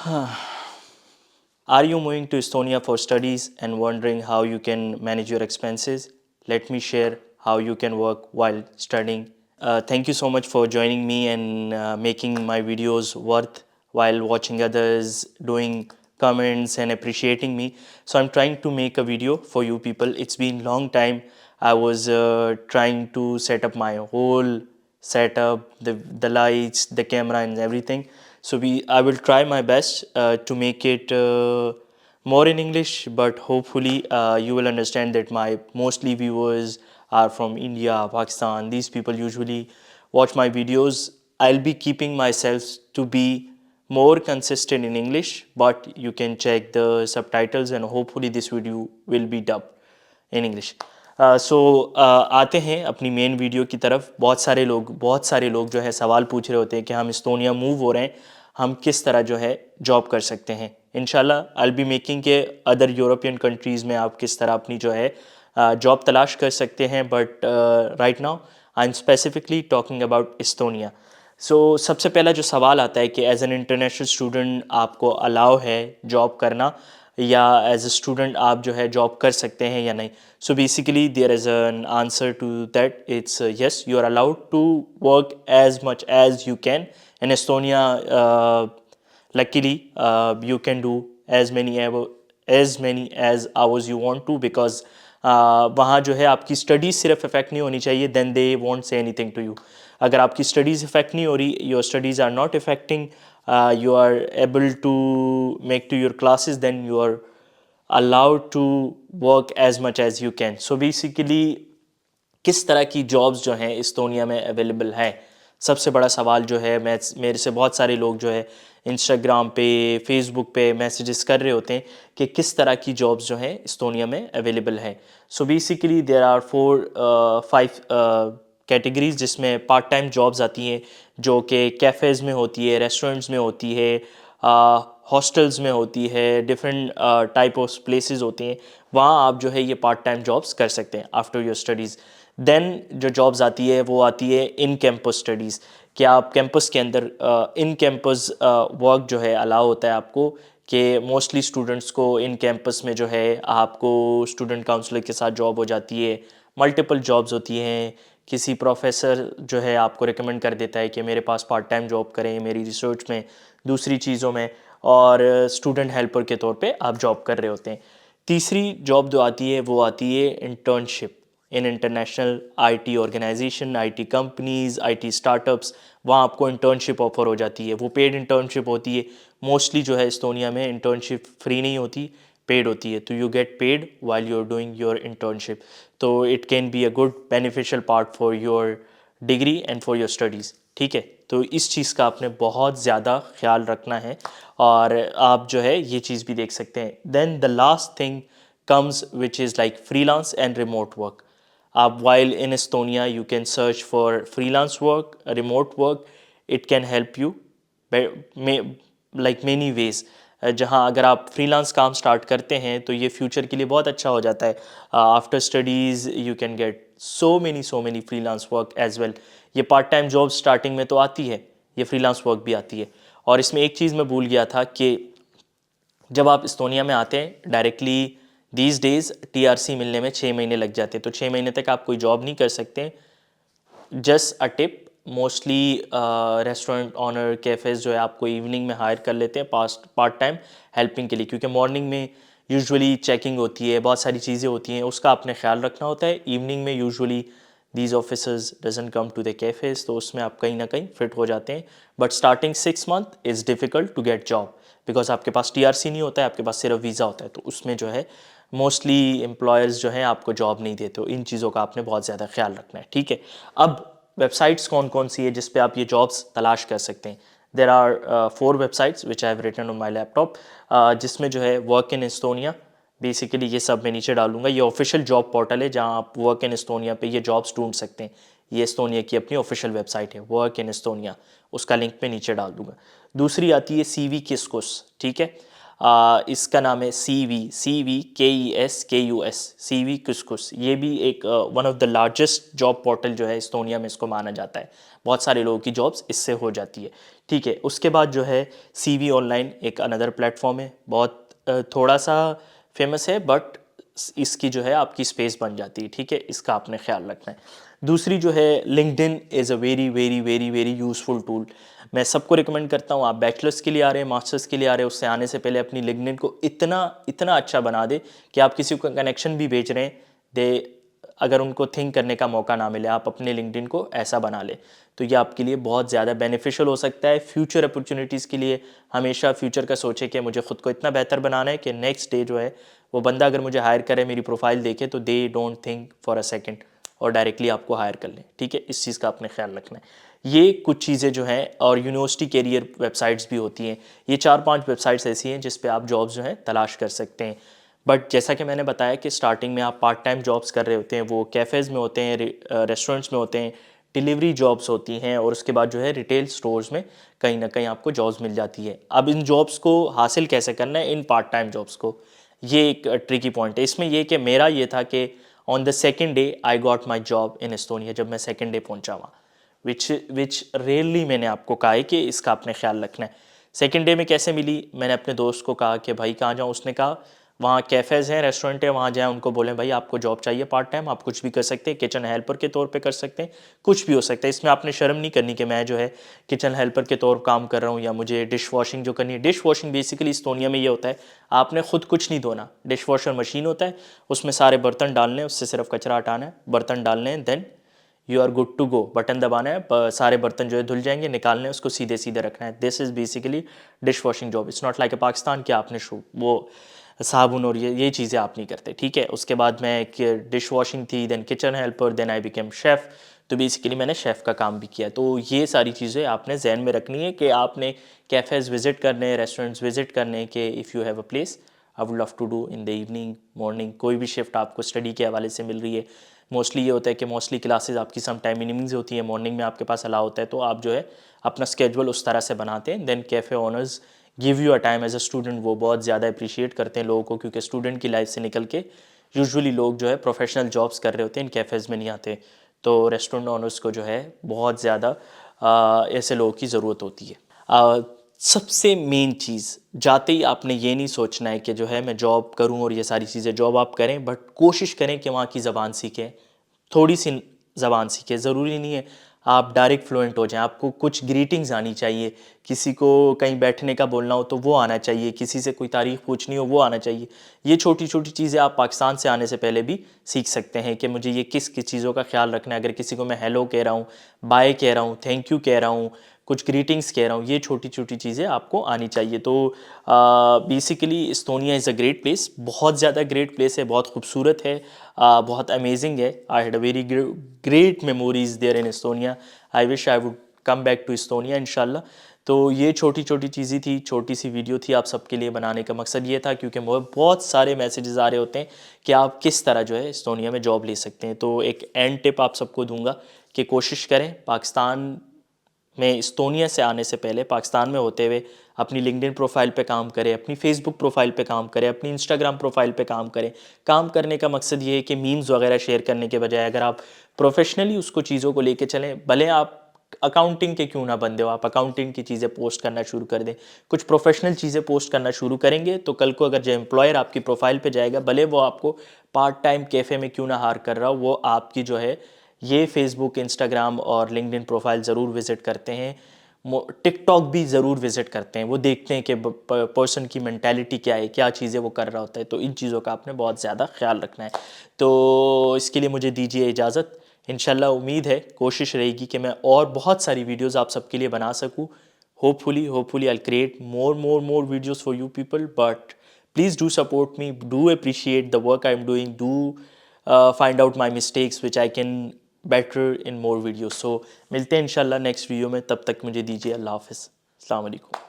Are you moving to Estonia for studies and wondering how you can manage your expenses? Let me share how you can work while studying. Thank you so much for joining me and making my videos worth while watching others, doing comments and appreciating me. So I'm trying to make a video for you people. It's been long time. I was trying to set up my whole setup, the lights, the camera and everything. So I will try my best to make it more in English, but hopefully you will understand that my mostly viewers are from India, Pakistan. These people usually watch my videos. I'll be keeping myself to be more consistent in English, but you can check the subtitles and hopefully this video will be dubbed in English. سو آتے ہیں اپنی مین video کی طرف. بہت سارے لوگ جو ہے سوال پوچھ رہے ہوتے ہیں کہ ہم استونیا موو ہو رہے ہیں, ہم کس طرح جو ہے جاب کر سکتے ہیں. انشاءاللہ I'll be making کہ ادر یورپین کنٹریز میں آپ کس طرح اپنی جو ہے جاب تلاش کر سکتے ہیں, but right now I am specifically talking about Estonia. So سب سے پہلا جو سوال آتا ہے کہ ایز این انٹرنیشنل اسٹوڈنٹ آپ کو الاؤ ہے جاب کرنا, یا ایز اے اسٹوڈنٹ آپ جو ہے جاب کر سکتے ہیں یا نہیں. So basically there is an answer to that. It's yes, you are allowed to work as much as you can in Estonia. Luckily you can do as many as hours you want to, because وہاں جو ہے آپ کی studies صرف effect نہیں ہونی چاہیے, then they won't say anything to you. اگر آپ کی اسٹڈیز افیکٹ نہیں ہو رہی, your studies are not affecting, you are able to make to your classes, then you are allowed to work as much as you can. So basically کس طرح کی jobs جو ہیں استونیا میں اویلیبل ہیں, سب سے بڑا سوال جو ہے میرے سے بہت سارے لوگ جو ہے انسٹاگرام پہ, فیس بک پہ میسیجز کر رہے ہوتے ہیں کہ کس طرح کی جابس جو ہیں استونیا میں اویلیبل ہیں. So basically there are 4-5 categories جس میں پارٹ ٹائم جابز آتی ہیں, جو کہ کیفیز میں ہوتی ہے, ریسٹورنٹس میں ہوتی ہے, ہاسٹلز میں ہوتی ہے, ڈفرینٹ ٹائپ آف پلیسز ہوتے ہیں. وہاں آپ جو ہے یہ پارٹ ٹائم جابس کر سکتے ہیں آفٹر یور اسٹڈیز. دین جو جابز آتی ہے وہ آتی ہے ان کیمپس اسٹڈیز, کہ آپ کیمپس کے اندر ان کیمپس ورک جو ہے الاؤ ہوتا ہے آپ کو, کہ موسٹلی اسٹوڈنٹس کو ان کیمپس میں جو ہے آپ کو اسٹوڈنٹ کاؤنسلر کے ساتھ جاب ہو جاتی ہے. ملٹیپل جابز ہوتی ہیں, کسی پروفیسر جو ہے آپ کو ریکمنڈ کر دیتا ہے کہ میرے پاس پارٹ ٹائم جاب کریں میری ریسرچ میں, دوسری چیزوں میں, اور اسٹوڈنٹ ہیلپر کے طور پہ آپ جاب کر رہے ہوتے ہیں. تیسری جاب جو آتی ہے وہ آتی ہے internship in international I T organization, I T companies, I T start ups. وہاں آپ کو انٹرنشپ آفر ہو جاتی ہے, وہ پیڈ انٹرنشپ ہوتی ہے. موسٹلی جو ہے استونیا میں انٹرنشپ فری نہیں ہوتی, پیڈ ہوتی ہے, تو you get paid while you are doing your internship. تو it can be a good beneficial part for your degree and for your studies. ٹھیک ہے, تو اس چیز کا آپ نے بہت زیادہ خیال رکھنا ہے, اور آپ جو ہے یہ چیز بھی دیکھ سکتے ہیں. Then the last thing comes which is like freelance and remote work. آپ while in Estonia you can search for freelance work, remote work. It can help you like many ways. جہاں اگر آپ free lance کام start کرتے ہیں تو یہ future کے لیے بہت اچھا ہو جاتا ہے. After studies you can get so many freelance work as well. یہ پارٹ ٹائم جاب اسٹارٹنگ میں تو آتی ہے, یہ فری لانس ورک بھی آتی ہے. اور اس میں ایک چیز میں بھول گیا تھا کہ جب آپ استونیا میں آتے ہیں directly these days T R C ملنے میں 6 مہینے لگ جاتے ہیں, تو 6 مہینے تک آپ کوئی جاب نہیں کر سکتے. Just a tip, mostly restaurant owner, cafes جو ہے آپ کو ایوننگ میں ہائر کر لیتے ہیں پارٹ ٹائم ہیلپنگ کے لیے, کیونکہ مارننگ میں یوزولی چیکنگ ہوتی ہے, بہت ساری چیزیں ہوتی ہیں, اس کا آپ نے خیال رکھنا ہوتا ہے. ایوننگ میں usually these officers doesn't come to the cafes, تو اس میں آپ کہیں نہ کہیں فٹ ہو جاتے ہیں. But starting 6 months is difficult to get job, because آپ کے پاس ٹی آر سی نہیں ہوتا ہے, آپ کے پاس صرف ویزا ہوتا ہے, تو اس میں جو ہے موسٹلی امپلائرز جو ہیں آپ کو جاب نہیں دیتے. ان چیزوں کا آپ نے بہت زیادہ خیال رکھنا ہے. ٹھیک ہے, اب ویب سائٹس کون سی ہے جس پہ آپ یہ جابس تلاش کر سکتے ہیں. There are 4 websites which I have written on my laptop, جس میں جو ہے ورک ان استونیا. بیسیکلی یہ سب میں نیچے ڈال دوں گا, یہ آفیشیل جاب پورٹل ہے جہاں آپ ورک ان استونیا پہ یہ جابس ڈھونڈ سکتے ہیں. یہ استونیا کی اپنی آفیشیل ویب سائٹ ہے ورک ان استونیا, اس کا لنک پہ نیچے ڈال دوں گا. دوسری آتی ہے سی وی کسکس. ٹھیک ہے, اس کا نام ہے CVKESKUS, CV کسکس. یہ بھی ایک one of the largest job portal جو ہے استونیا میں اس کو مانا جاتا ہے. بہت سارے لوگوں کی جابس اس سے ہو جاتی ہے. ٹھیک ہے, اس کے بعد جو ہے CV آن لائن ایک اندر پلیٹفارم ہے, بہت تھوڑا سا فیمس ہے, بٹ اس کی جو ہے آپ کی اسپیس بن جاتی ہے. ٹھیک ہے, اس کا آپ نے خیال رکھنا ہے. دوسری جو ہے LinkedIn is a very very very very useful tool. میں سب کو ریکمینڈ کرتا ہوں, آپ بیچلرس کے لیے آ رہے ہیں, ماسٹرس کے لیے آ رہے ہیں, اس سے آنے سے پہلے اپنی لنکڈن کو اتنا اچھا بنا دے کہ آپ کسی کو کنیکشن بھی بھیج رہے ہیں, اگر ان کو تھنک کرنے کا موقع نہ ملے, آپ اپنے لنکڈن کو ایسا بنا لیں تو یہ آپ کے لیے بہت زیادہ بینیفیشل ہو سکتا ہے. فیوچر اپرچونیٹیز کے لیے ہمیشہ فیوچر کا سوچے کہ مجھے خود کو اتنا بہتر بنانا ہے کہ نیکسٹ ڈے جو ہے وہ بندہ اگر مجھے ہائر کرے, میری پروفائل دیکھے تو they don't think for a second اور ڈائریکٹلی آپ کو ہائر کر لیں. ٹھیک ہے, اس چیز کا آپ نے خیال رکھنا ہے. یہ کچھ چیزیں جو ہیں, اور یونیورسٹی کیریئر ویب سائٹس بھی ہوتی ہیں. یہ 4-5 ویب سائٹس ایسی ہیں جس پہ آپ جابس جو ہیں تلاش کر سکتے ہیں. بٹ جیسا کہ میں نے بتایا کہ اسٹارٹنگ میں آپ پارٹ ٹائم جابس کر رہے ہوتے ہیں, وہ کیفیز میں ہوتے ہیں, ریسٹورنٹس میں ہوتے ہیں, ڈیلیوری جابس ہوتی ہیں, اور اس کے بعد جو ہے ریٹیل سٹورز میں کہیں نہ کہیں آپ کو جابس مل جاتی ہے. اب ان جابس کو حاصل کیسے کرنا ہے, ان پارٹ ٹائم جابس کو, یہ ایک ٹریکی پوائنٹ ہے. اس میں یہ کہ میرا یہ تھا کہ on the second day I got my job in Estonia, جب میں سیکنڈ ڈے پہنچا وہاں, وچ ریئرلی میں نے آپ کو کہا ہے کہ اس کا آپ نے خیال رکھنا ہے. سیکنڈ ڈے میں کیسے ملی, میں نے اپنے دوست کو کہا کہ بھائی کہاں جاؤں, اس نے کہا وہاں کیفیز ہیں, ریسٹورنٹ ہیں, وہاں جائیں, ان کو بولیں بھائی آپ کو جاب چاہیے پارٹ ٹائم, آپ کچھ بھی کر سکتے ہیں, کچن ہیلپر کے طور پہ کر سکتے ہیں, کچھ بھی ہو سکتا ہے. اس میں آپ نے شرم نہیں کرنی کہ میں جو ہے کچن ہیلپر کے طور کام کر رہا ہوں, یا مجھے ڈش واشنگ جو کرنی ہے. ڈش واشنگ بیسیکلی استونیا میں یہ ہوتا ہے, آپ نے خود کچھ نہیں دھونا, ڈش واشر مشین ہوتا ہے, اس میں سارے برتن ڈالنے ہیں, اس سے صرف کچرا ہٹانا ہے, برتن ڈالنے ہیں, then you are good to go. Button دبانا ہے, سارے برتن جو ہے دھل جائیں گے, نکالنے ہیں, اس کو سیدھے سیدھے رکھنا ہے. This is basically dish washing job. It's not like a Pakistan کہ آپ نے وہ صابن اور یہ چیزیں آپ نہیں کرتے. ٹھیک ہے, اس کے بعد میں ڈش واشنگ تھی, then kitchen helper, then I became chef. تو بیسیکلی میں نے شیف کا کام بھی کیا. تو یہ ساری چیزیں آپ نے ذہن میں رکھنی ہے کہ آپ نے کیفیز وزٹ کرنے ہیں, ریسٹورنٹس وزٹ کرنے ہیں, کہ if you have a place I would love to do in the evening, morning, کوئی بھی شفٹ آپ کو اسٹڈی کے حوالے سے مل رہی ہے. موسٹلی یہ ہوتا ہے کہ موسٹلی کلاسز آپ کی سم ٹائم ایوننگز ہوتی ہیں, مارننگ میں آپ کے پاس الاؤ ہوتا ہے, تو آپ جو ہے اپنا اسکیجول اس طرح سے بناتے ہیں. Then cafe owners give you a time as a student, وہ بہت زیادہ اپریشیٹ کرتے ہیں لوگوں کو, کیونکہ اسٹوڈنٹ کی لائف سے نکل کے یوزولی لوگ جو ہے پروفیشنل جابس کر رہے ہوتے ہیں, ان کیفیز میں نہیں آتے. تو ریسٹورنٹ اونرز کو جو ہے بہت زیادہ ایسے لوگوں کی ضرورت ہوتی ہے. سب سے مین چیز, جاتے ہی آپ نے یہ نہیں سوچنا ہے کہ جو ہے میں جاب کروں اور یہ ساری چیزیں, جاب آپ کریں بٹ کوشش کریں کہ وہاں کی زبان سیکھیں, تھوڑی سی زبان سیکھیں. ضروری نہیں ہے آپ ڈائریکٹ فلوئنٹ ہو جائیں, آپ کو کچھ گریٹنگز آنی چاہیے, کسی کو کہیں بیٹھنے کا بولنا ہو تو وہ آنا چاہیے, کسی سے کوئی تاریخ پوچھنی ہو وہ آنا چاہیے. یہ چھوٹی چھوٹی چیزیں آپ پاکستان سے آنے سے پہلے بھی سیکھ سکتے ہیں کہ مجھے یہ کس چیزوں کا خیال رکھنا ہے. اگر کسی کو میں ہیلو کہہ رہا ہوں, بائے کہہ رہا ہوں, تھینک یو کہہ رہا ہوں, کچھ گریٹنگس کہہ رہا ہوں, یہ چھوٹی چھوٹی چیزیں آپ کو آنی چاہیے. تو basically Estonia is a great place, بہت زیادہ گریٹ پلیس ہے, بہت خوبصورت ہے, بہت امیزنگ ہے. I had a very great memories there in Estonia. I wish I would come back to Estonia انشاءاللہ. تو یہ چھوٹی چھوٹی چیزیں تھی, چھوٹی سی ویڈیو تھی آپ سب کے لیے بنانے کا مقصد یہ تھا, کیونکہ بہت سارے میسیجز آ رہے ہوتے ہیں کہ آپ کس طرح جو ہے استونیا میں جاب لے سکتے ہیں. تو ایک اینڈ ٹپ آپ سب کو دوں گا کہ کوشش کریں پاکستان میں استونیا سے آنے سے پہلے, پاکستان میں ہوتے ہوئے اپنی لنکڈن پروفائل پہ کام کریں, اپنی فیس بک پروفائل پہ کام کریں, اپنی انسٹاگرام پروفائل پہ کام کریں. کام کرنے کا مقصد یہ ہے کہ میمز وغیرہ شیئر کرنے کے بجائے اگر آپ پروفیشنلی اس کو چیزوں کو لے کے چلیں, بھلے آپ اکاؤنٹنگ کے کیوں نہ بندے ہو, آپ اکاؤنٹنگ کی چیزیں پوسٹ کرنا شروع کر دیں, کچھ پروفیشنل چیزیں پوسٹ کرنا شروع کریں گے تو کل کو اگر جو امپلائر آپ کی پروفائل پہ جائے گا, بھلے وہ آپ کو پارٹ ٹائم کیفے میں کیوں نہ ہائر کر رہا ہو, وہ آپ کی جو ہے یہ فیس بک, انسٹاگرام اور لنکڈن پروفائل ضرور وزٹ کرتے ہیں, ٹک ٹاک بھی ضرور وزٹ کرتے ہیں. وہ دیکھتے ہیں کہ پرسن کی مینٹیلٹی کیا ہے, کیا چیزیں وہ کر رہا ہوتا ہے. تو ان چیزوں کا آپ نے بہت زیادہ خیال رکھنا ہے. تو اس کے لیے مجھے دیجیے اجازت. انشاءاللہ امید ہے, کوشش رہے گی کہ میں اور بہت ساری ویڈیوز آپ سب کے لیے بنا سکوں. Hopefully I'll create more videos for you people, but please do support me, do appreciate the work I'm doing, do find out my mistakes which I can better in more videos. So ملتے ہیں انشاءاللہ next video میں, تب تک مجھے دیجیے اللہ حافظ. السلام علیکم.